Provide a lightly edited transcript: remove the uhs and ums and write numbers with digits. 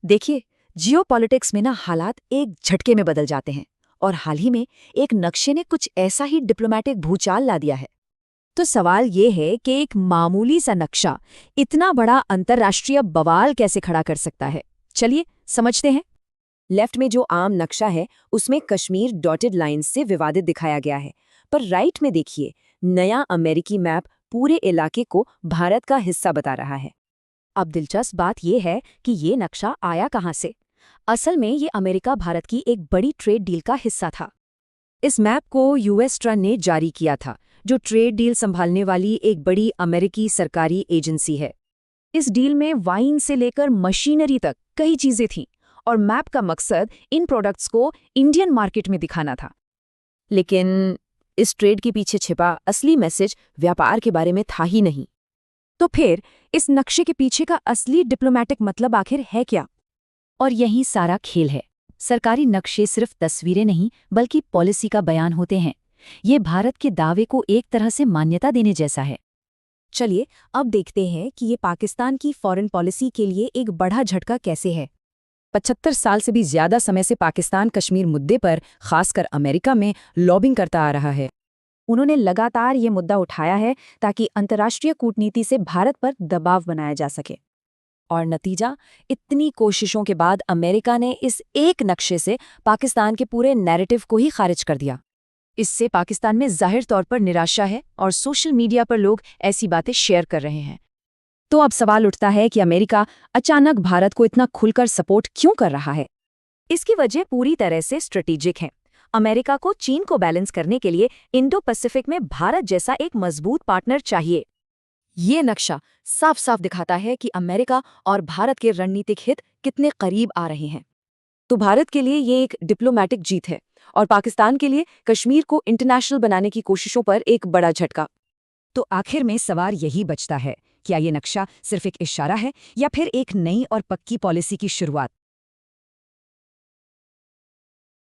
देखिए, जियोपॉलिटिक्स में ना हालात एक झटके में बदल जाते हैं और हाल ही में एक नक्शे ने कुछ ऐसा ही डिप्लोमेटिक भूचाल ला दिया है। तो सवाल ये है कि एक मामूली सा नक्शा इतना बड़ा अंतर्राष्ट्रीय बवाल कैसे खड़ा कर सकता है। चलिए समझते हैं। लेफ्ट में जो आम नक्शा है उसमें कश्मीर डॉटेड लाइंस से विवादित दिखाया गया है, पर राइट में देखिए, नया अमेरिकी मैप पूरे इलाके को भारत का हिस्सा बता रहा है। अब दिलचस्प बात यह है कि ये नक्शा आया कहाँ से। असल में ये अमेरिका भारत की एक बड़ी ट्रेड डील का हिस्सा था। इस मैप को यूएस ट्रन ने जारी किया था, जो ट्रेड डील संभालने वाली एक बड़ी अमेरिकी सरकारी एजेंसी है। इस डील में वाइन से लेकर मशीनरी तक कई चीजें थीं और मैप का मकसद इन प्रोडक्ट्स को इंडियन मार्केट में दिखाना था। लेकिन इस ट्रेड के पीछे छिपा असली मैसेज व्यापार के बारे में था ही नहीं। तो फिर इस नक्शे के पीछे का असली डिप्लोमैटिक मतलब आखिर है क्या? और यही सारा खेल है। सरकारी नक्शे सिर्फ तस्वीरें नहीं बल्कि पॉलिसी का बयान होते हैं। ये भारत के दावे को एक तरह से मान्यता देने जैसा है। चलिए अब देखते हैं कि ये पाकिस्तान की फॉरेन पॉलिसी के लिए एक बड़ा झटका कैसे है। 75 साल से भी ज्यादा समय से पाकिस्तान कश्मीर मुद्दे पर खासकर अमेरिका में लॉबिंग करता आ रहा है। उन्होंने लगातार ये मुद्दा उठाया है ताकि अंतर्राष्ट्रीय कूटनीति से भारत पर दबाव बनाया जा सके। और नतीजा, इतनी कोशिशों के बाद अमेरिका ने इस एक नक्शे से पाकिस्तान के पूरे नैरेटिव को ही खारिज कर दिया। इससे पाकिस्तान में जाहिर तौर पर निराशा है और सोशल मीडिया पर लोग ऐसी बातें शेयर कर रहे हैं। तो अब सवाल उठता है कि अमेरिका अचानक भारत को इतना खुलकर सपोर्ट क्यों कर रहा है? इसकी वजह पूरी तरह से स्ट्रेटेजिक है। अमेरिका को चीन को बैलेंस करने के लिए इंडो पैसिफिक में भारत जैसा एक मजबूत पार्टनर चाहिए। ये नक्शा साफ साफ दिखाता है कि अमेरिका और भारत के रणनीतिक हित कितने करीब आ रहे हैं। तो भारत के लिए ये एक डिप्लोमैटिक जीत है और पाकिस्तान के लिए कश्मीर को इंटरनेशनल बनाने की कोशिशों पर एक बड़ा झटका। तो आखिर में सवाल यही बचता है, क्या ये नक्शा सिर्फ एक इशारा है या फिर एक नई और पक्की पॉलिसी की शुरुआत?